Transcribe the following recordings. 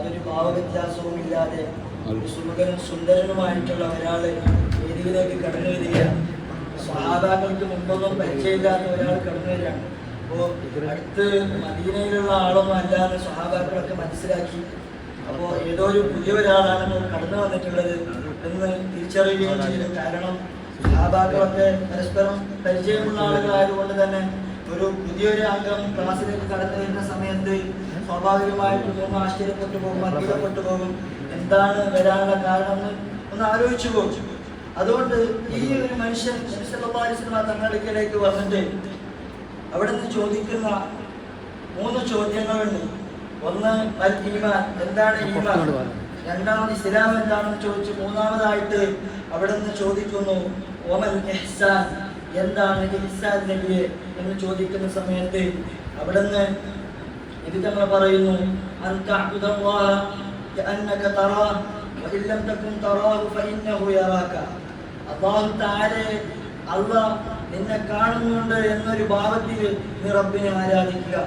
യാതൊരു ഭാവവ്യത്യാസവും ഇല്ലാതെ സുമുഖനും സുന്ദരനുമായിട്ടുള്ള ഒരാള് വേദിയിലേക്ക് കടന്നു വരികയാണ്. സ്വഹാബാക്കൾക്ക് മുമ്പൊന്നും പരിചയമില്ലാത്ത ഒരാൾ കടന്നു വരികയാണ്. അപ്പോൾ അടുത്ത് മദീനയിലുള്ള ആളൊന്നും അല്ലാതെ സ്വഹാബാക്കളൊക്കെ മനസ്സിലാക്കി. അപ്പോൾ ഏതോ ഒരു പുതിയ ഒരാളാണ് കടന്നു വന്നിട്ടുള്ളത് എന്ന് തിരിച്ചറിയുകയും ചെയ്തു. കാരണം സ്വഹാബാക്കളൊക്കെ പരസ്പരം പരിചയമുള്ള ആളുകളായതുകൊണ്ട് തന്നെ ഒരു പുതിയൊരു അംഗം ക്ലാസ്സിലേക്ക് കടന്നു വരുന്ന സമയത്ത് സ്വാഭാവികമായിട്ടും ആശ്ചര്യപ്പെട്ടു പോകും, അത്ഭുതപ്പെട്ടു പോകും. എന്താണ് വരാനുള്ള കാരണം ഒന്ന് ആലോചിച്ചു പോകും. അതുകൊണ്ട് ഈ ഒരു മനുഷ്യൻ തങ്ങളുടെ അടുക്കലേക്ക് വന്നിട്ട് അവിടെ നിന്ന് ചോദിക്കുന്ന 3 ചോദ്യങ്ങളുണ്ട്. ഒന്ന് അൽ ഈമാൻ, എന്താണ് ഈമാൻ? രണ്ടാമത് ഇസ്ലാം എന്താണെന്ന് ചോദിച്ചു. മൂന്നാമതായിട്ട് അവിടെ നിന്ന് ചോദിക്കുന്നു ഒമൽ ഇഹ്സാൻ, എന്താണ് ഇഹ്സാൻ നബിയെ എന്ന് ചോദിക്കുന്ന സമയത്ത് അവിടെ നിന്ന് ഇത് നമ്മൾ പറയുന്നു അൻ തഅബ്ദുല്ലാഹ കഅന്നക തറാഹു വഇൻ ലം തകുൻ തറാഹു ഫഇന്നഹു യറാക. അല്ലാഹു തആല അല്ലാഹ് നിന്നെ കാണുന്നുണ്ട് എന്നൊരു ഭാവത്തിൽ നീ റബ്ബിനെ ആരാധിക്കുക.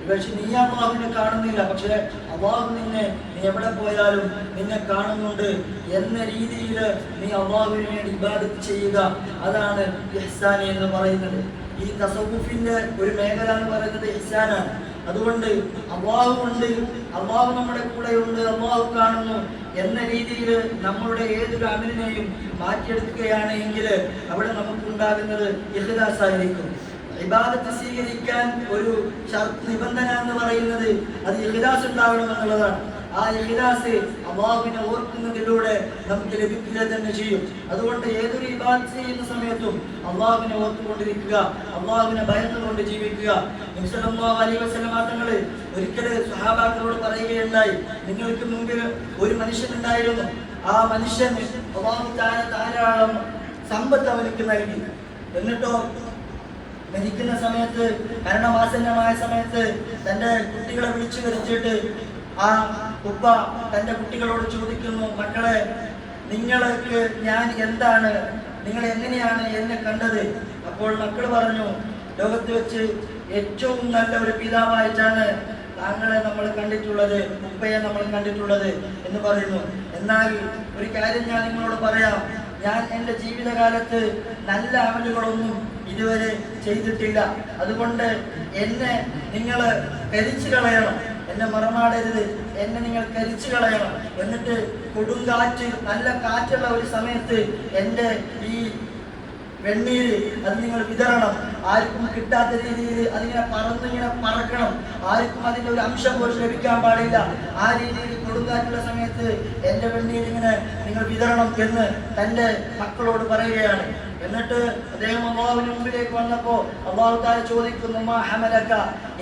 പക്ഷെ നീ അല്ലാഹുവിനെ കാണുന്നില്ല, പക്ഷെ അല്ലാഹു നീ എവിടെ പോയാലും നിന്നെ കാണുന്നുണ്ട് എന്ന രീതിയിൽ നീ അല്ലാഹുവിന് വേണ്ടി ഇബാദത്ത് ചെയ്യുക. അതാണ് ഇഹ്സാൻ എന്ന് പറയുന്നത്. ഈ തസവ്വുഫിന്റെ ഒരു മേഖല എന്ന് പറയുന്നത് ഇഹ്സാനാണ്. അതുകൊണ്ട് അല്ലാഹു ഉണ്ട്, അല്ലാഹു നമ്മുടെ കൂടെയുണ്ട്, അല്ലാഹു കാണുന്നു എന്ന രീതിയിൽ നമ്മളുടെ ഏതൊരു അമലിനെയും മാറ്റിയെടുക്കുകയാണ് എങ്കിൽ അവിടെ നമുക്കുണ്ടാകുന്നത് ഇഖ്ലാസ് ആയിരിക്കും. ഇബാദത്ത് സ്വീകരിക്കാൻ ഒരു നിബന്ധന എന്ന് പറയുന്നത് അത് ഇഖ്ലാസ് ഉണ്ടാവണം എന്നുള്ളതാണ്. ആ ഇഖ്ലാസ് അല്ലാഹുവിനെ ഓർക്കുന്നതിലൂടെ നമുക്ക് ലഭിക്കുക തന്നെ ചെയ്യും. അതുകൊണ്ട് ഏതൊരു ഇബാദത്ത് ചെയ്യുന്ന സമയത്തും അല്ലാഹുവിനെ ഓർത്തുകൊണ്ടിരിക്കുക, അല്ലാഹുവിനെ ഭയന്നുകൊണ്ട് ജീവിക്കുക. നബി സല്ലല്ലാഹു അലൈഹി വസല്ലം തങ്ങൾ ഒരിക്കൽ സ്വഹാബാക്കളോട് പറയുകയുണ്ടായി, നിങ്ങൾക്ക് മുമ്പിൽ ഒരു മനുഷ്യൻ ഉണ്ടായിരുന്നു. ആ മനുഷ്യൻ അല്ലാഹു തആല ധാരാളം സമ്പത്ത് അവർക്ക് നൽകി. എന്നിട്ടോ മരിക്കുന്ന സമയത്ത്, മരണമാസന്നമായ സമയത്ത് തൻ്റെ കുട്ടികളെ വിളിച്ചു വരുത്തിയിട്ട് ആ ഉപ്പ തൻ്റെ കുട്ടികളോട് ചോദിക്കുന്നു, മക്കളെ, നിങ്ങൾക്ക് ഞാൻ എന്താണ്, നിങ്ങൾ എങ്ങനെയാണ് എന്നെ കണ്ടത്? അപ്പോൾ മക്കൾ പറഞ്ഞു, ലോകത്ത് വെച്ച് ഏറ്റവും നല്ല ഒരു പിതാവായിട്ടാണ് താങ്കളെ നമ്മൾ കണ്ടിട്ടുള്ളത്, ഉപ്പയെ നമ്മൾ കണ്ടിട്ടുള്ളത് എന്ന് പറയുന്നു. എന്നാൽ ഒരു കാര്യം ഞാൻ നിങ്ങളോട് പറയാം, ഞാൻ എൻ്റെ ജീവിതകാലത്ത് നല്ല അമലുകളൊന്നും ഇതുവരെ ചെയ്തിട്ടില്ല. അതുകൊണ്ട് എന്നെ നിങ്ങൾ കരിച്ചു കളയണം, എന്നെ മറമാടരുത്, എന്നെ നിങ്ങൾ കരിച്ചു കളയണം. എന്നിട്ട് കൊടുങ്കാറ്റ്, നല്ല കാറ്റുള്ള ഒരു സമയത്ത് എൻ്റെ ഈ വെണ്ണീര് അത് നിങ്ങൾ വിതരണം. ആർക്കും കിട്ടാത്ത രീതിയിൽ അതിങ്ങനെ പറന്നിങ്ങനെ പറക്കണം, ആർക്കും അതിൻ്റെ ഒരു അംശം പോലും ലഭിക്കാൻ പാടില്ല. ആ രീതിയിൽ കൊടുങ്കാറ്റുള്ള സമയത്ത് എൻ്റെ വെണ്ണീരിങ്ങനെ നിങ്ങൾ വിതരണം എന്ന് തൻ്റെ മക്കളോട് പറയുകയാണ്. എന്നിട്ട് അദ്ദേഹം അല്ലാഹുവിന്റെ മുമ്പിലേക്ക് വന്നപ്പോൾ അല്ലാഹു തആല ചോദിക്കുന്നു, മാ ഹമലക,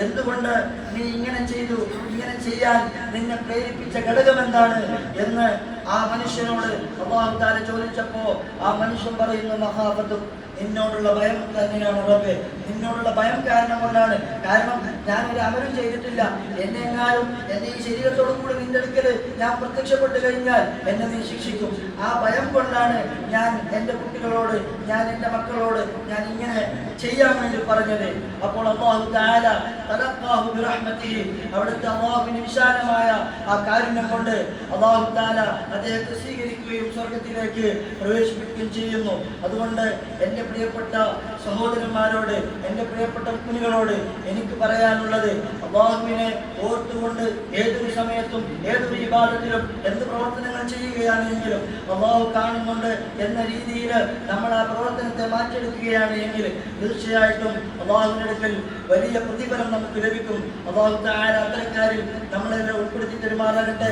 എന്തുകൊണ്ട് നീ ഇങ്ങനെ ചെയ്തു, ഇങ്ങനെ ചെയ്യാൻ നിന്നെ പ്രേരിപ്പിച്ച ഘടകം എന്താണ് എന്ന് ആ മനുഷ്യനോട് അല്ലാഹു തആല ചോദിച്ചപ്പോൾ ആ മനുഷ്യൻ പറയുന്നു, മഹാബത്തു, നിന്നോടുള്ള ഭയം തന്നെയാണ് റബ്ബേ, നിന്നോടുള്ള ഭയം കാരണം കൊണ്ടാണ്. കാരണം ഞാൻ ഒരു അമലും ചെയ്തിട്ടില്ല, എന്നെങ്ങാനും എന്റെ ഈ ശരീരത്തോടു കൂടി നിന്റെ അടുക്കൽ ഞാൻ പ്രത്യക്ഷപ്പെട്ടു കഴിഞ്ഞാൽ എന്നെ നീ ശിക്ഷിക്കും. ആ ഭയം കൊണ്ടാണ് ഞാൻ എൻ്റെ കുട്ടികളോട്, ഞാൻ എൻ്റെ മക്കളോട് ഞാൻ ഇങ്ങനെ ചെയ്യാൻ വേണ്ടി പറഞ്ഞത്. അപ്പോൾ അല്ലാഹു തആല തലഖാഹു ബിറഹ്മതിഹി, അവിടുത്തെ അല്ലാഹുവിന്റെ വിശാലമായ ആ കാരുണ്യം കൊണ്ട് അല്ലാഹു തആല അദ്ദേഹത്തെ സ്വീകരിക്കുകയും സ്വർഗ്ഗത്തിലേക്ക് പ്രവേശിപ്പിക്കുകയും ചെയ്യുന്നു. അതുകൊണ്ട് എൻ്റെ പ്രിയപ്പെട്ട സഹോദരന്മാരോട്, എൻ്റെ പ്രിയപ്പെട്ട കുഞ്ഞുങ്ങളോട് എനിക്ക് പറയാനുള്ളത്, അല്ലാഹുവിനെ ഓർത്തുകൊണ്ട് ഏതൊരു സമയത്തും ഏതൊരു ഇബാദത്തിലും എന്ത് പ്രവർത്തനങ്ങൾ ചെയ്യുകയാണെങ്കിലും അല്ലാഹു കാണുന്നുണ്ട് എന്ന രീതിയിൽ നമ്മൾ ആ പ്രവർത്തനത്തെ മാറ്റിയെടുക്കുകയാണ് എങ്കിൽ തീർച്ചയായിട്ടും അല്ലാഹുവിന്റെ അടുക്കൽ വലിയ പ്രതിഫലം നമുക്ക് ലഭിക്കും. അല്ലാഹു തആല അത്തരക്കാരിൽ നമ്മളെ ഉൾപ്പെടുത്തി തരുമാറാകട്ടെ.